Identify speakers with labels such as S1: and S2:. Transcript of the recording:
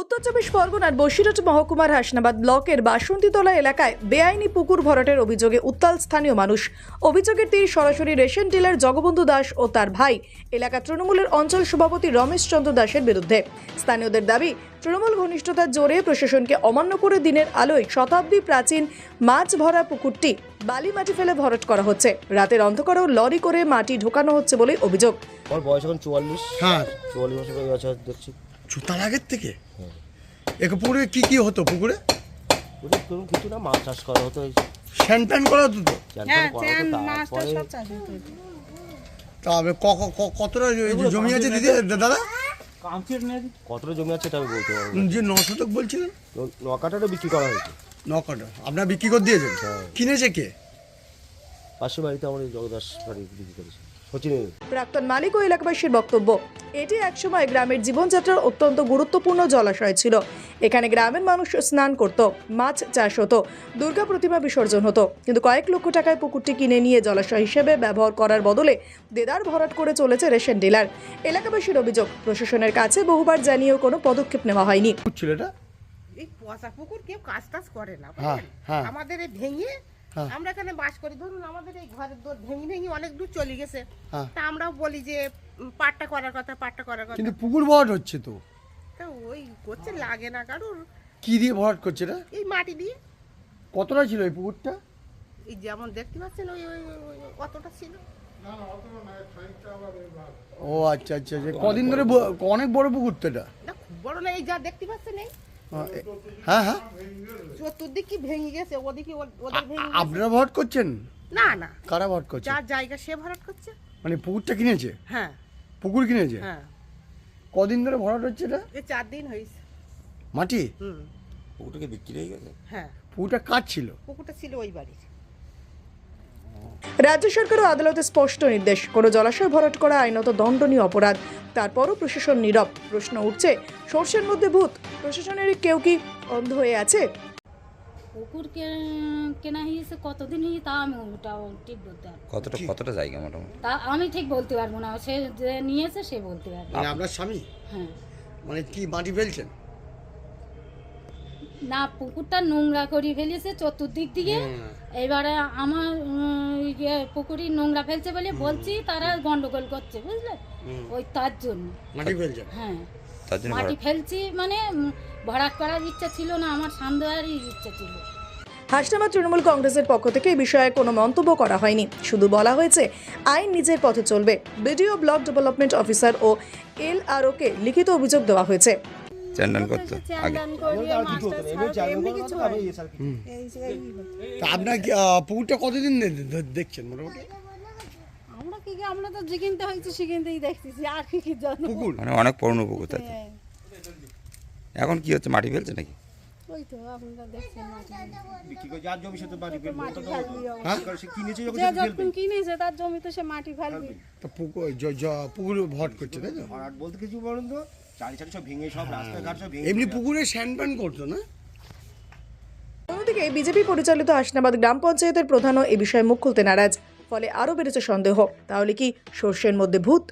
S1: উত্তর চব্বিশ পরগনার বসিরহাট মহকুমার হাসনাবাদ ব্লকের বাসন্তীতলা এলাকায় বেআইনি পুকুর ভরাটের অভিযোগে উত্তাল স্থানীয় মানুষ। অভিযোগের তীর সরাসরি রেশন ডিলার জগবন্ধু দাস ও তার ভাই এলাকা তৃণমূলের অঞ্চল সভাপতি রমেশ চন্দ্র দাসের বিরুদ্ধে। স্থানীয়দের দাবি, তৃণমূল ঘনিষ্ঠতার জোরে প্রশাসনকে অমান্য করে দিনের আলোয় শতাব্দী প্রাচীন মাছ ভরা পুকুরটি বালি মাটি ফেলে ভরাট করা হচ্ছে। রাতের অন্ধকারেও লরি করে মাটি ঢোকানো হচ্ছে বলে অভিযোগ।
S2: আমার বয়স এখন 44।
S3: হ্যাঁ
S2: 44 বছর বয়স দেখছি।
S3: তার আগের থেকে পুকুরে কি কি হতো? পুকুরে
S2: ওটা কোনো কিছু না, মাছ চাষ করা হতো।
S3: স্যান প্যান করা হতো তো? তবে কতটা জমি আছে দিদি দাদা?
S2: কতটা জমি আছে এটা আমি বলতে পারবো না।
S3: যে 9 শতক বলছিলেন,
S2: 9 কাঠাটা বিক্রি করা হয়েছে।
S3: 9 কাঠা আপনার বিক্রি করে দিয়েছেন? কিনেছে কে?
S2: পাশের বাড়িতে আমার জগদাস বাড়ি বিক্রি করেছে সচিন।
S1: প্রাক্তন মালিক ও এলাকাবাসীর বক্তব্য, এটি একসময় গ্রামের জীবনযাত্রার অত্যন্ত গুরুত্বপূর্ণ জলাশয় ছিল। এখানে গ্রামের মানুষ স্নান করত, মাছ চাষ হতো, দুর্গা প্রতিমা বিসর্জন হতো। কিন্তু কয়েক লক্ষ টাকায় পুকুরটি কিনে নিয়ে জলাশয় হিসেবে ব্যবহার করার বদলে দেদার ভরাট করে চলেছে রেশন ডিলার। এলাকাবাসীর অভিযোগ, প্রশাসনের কাছে বহুবার জানিয়েও কোনো পদক্ষেপ নেওয়া হয়নি।
S3: ছিল এটা
S4: এই পচা পুকুর কেউ কাজ টাজ করে না,
S3: হ্যাঁ,
S4: বুঝলেন?
S3: হ্যাঁ।
S4: আমাদের এই ভেঙে
S3: হ্যাঁ।
S4: আমরা এখানে বাস করি, ধরুন আমাদের এই ঘরের দোর ভেঙে ভেঙে অনেক দূর চলে গেছে।
S3: হ্যাঁ।
S4: তা আমরাও বলি যে পাটটা করার কথা, পাটটা করার কথা।
S3: কিন্তু পুকুর ভরাট হচ্ছে তো,
S4: তা ওই করছে, লাগে না কারোর।
S3: কি দিয়ে ভরাট করছে এটা?
S4: এই মাটি দিয়ে,
S3: কতটা ছিল এই পুকুরটা?
S4: এই যেমন দেখতে পাচ্ছেন ওই ওই ওই- ওই অতটা ছিল।
S3: ও আচ্ছা আচ্ছা, কদিন ধরে অনেক বড় পুকুর তো এটা?
S4: না খুব বড় না, এই যা দেখতে পাচ্ছেন এই
S3: হ্যাঁ হ্যাঁ।
S4: চতুর্দিক কি ভেঙে গেছে, ওদিকে ওদের ভেঙে গেছে।
S3: আপনারা ভরাট করছেন?
S4: না না,
S3: কারা ভরাট করছে?
S4: যার জায়গা সে ভরাট করছে।
S3: মানে পুকুরটা কিনেছে?
S4: হ্যাঁ
S3: পুকুর কিনেছে?
S4: হ্যাঁ,
S3: কদিন ধরে ভরাট হচ্ছে এটা?
S4: এই 4 দিন হয়েছে।
S3: মাটি
S4: হুম,
S2: পুকুরটাকে বিক্রি হয়ে গেছে।
S4: হ্যাঁ,
S3: পুকুরটা কার ছিল?
S4: পুকুরটা ছিল ওই বাড়ির।
S1: রাজ্য সরকার ও আদালতের স্পষ্ট নির্দেশ, কোনো জলাশয় ভরাট করা আইনত দণ্ডনীয় অপরাধ। তারপরও প্রশাসন নীরব। প্রশ্ন উঠছে, সর্ষের মধ্যে ভূত? প্রশাসনের কেউ কি অন্ধ হয়ে আছে?
S5: পুকুর কেনা হয়েছে কতদিন হয়েছে তা আমি ওটাও ঠিক বলতে পারবো
S6: কতটা জায়গা মোটামুটি?
S5: তা আমি ঠিক বলতে পারবো না, সে যে নিয়েছে সে বলতে পারবে।
S3: মানে আপনার স্বামী?
S5: হ্যাঁ,
S3: মানে কি মাটি ফেলছেন?
S5: না পুকুরটা নোংরা করে ফেলেছে চতুর্দিক দিয়ে। এবারে আমার পুকুরি নোংরা ফেলছে বলে বলছি, তারা গন্ডগোল করছে, বুঝলে? ওই তার জন্য
S3: মাটি ফেলছেন?
S5: হ্যাঁ,
S6: তার জন্য
S5: মাটি ফেলছি, মানে ভরাট করার ইচ্ছা ছিল না, আমার সন্দেহেরই ইচ্ছা ছিল।
S1: হাসনাবাদ তৃণমূল কংগ্রেসের পক্ষ থেকে এই বিষয়ে কোনো মন্তব্য করা হয়নি। শুধু বলা হয়েছে, আইন নিজের পথে চলবে। বিডিও, ব্লক ডেভেলপমেন্ট অফিসার ও এলআরওকে লিখিত অভিযোগ দেওয়া হয়েছে।
S6: চ্যান্ডান করতো আগে।
S3: তা আপনার পুকুরটা কতদিন দেখছেন মোটামুটি?
S5: আমরা তো যেখানতে হয়েছে সেখানতেই দেখতেছি, আর কি জানো।
S3: পুকুর
S6: মানে অনেক পুরনো পুকুর তাতে। এখন কি হচ্ছে, মাটি ফেলছে নাকি?
S5: ওই তো আপনারা দেখছেন
S2: বিক্রি করে যার জমি সে তো বাড়ি ফেলবে।
S5: মাটি ফেলবি,
S3: হ্যাঁ?
S2: সে কিনেছে যখন
S5: যে যখন কিনেছে তার জমিতে সে মাটি ফেলবি।
S3: তা পুকুর ভরাট করছে তাই তো?
S2: ভরাট বলতে কিছু বলুন তো, চারি চারি সব ভেঙে, সব রাস্তাঘাট সব ভেঙে।
S3: এমনি পুকুরে স্যান প্যান করতো না?
S1: অন্যদিকে বিজেপি পরিচালিত হাসনাবাদ গ্রাম পঞ্চায়েতের প্রধানও এ বিষয়ে মুখ খুলতে নারাজ। ফলে আরও বেড়েছে সন্দেহ, তাহলে কি সর্ষের মধ্যে ভূত?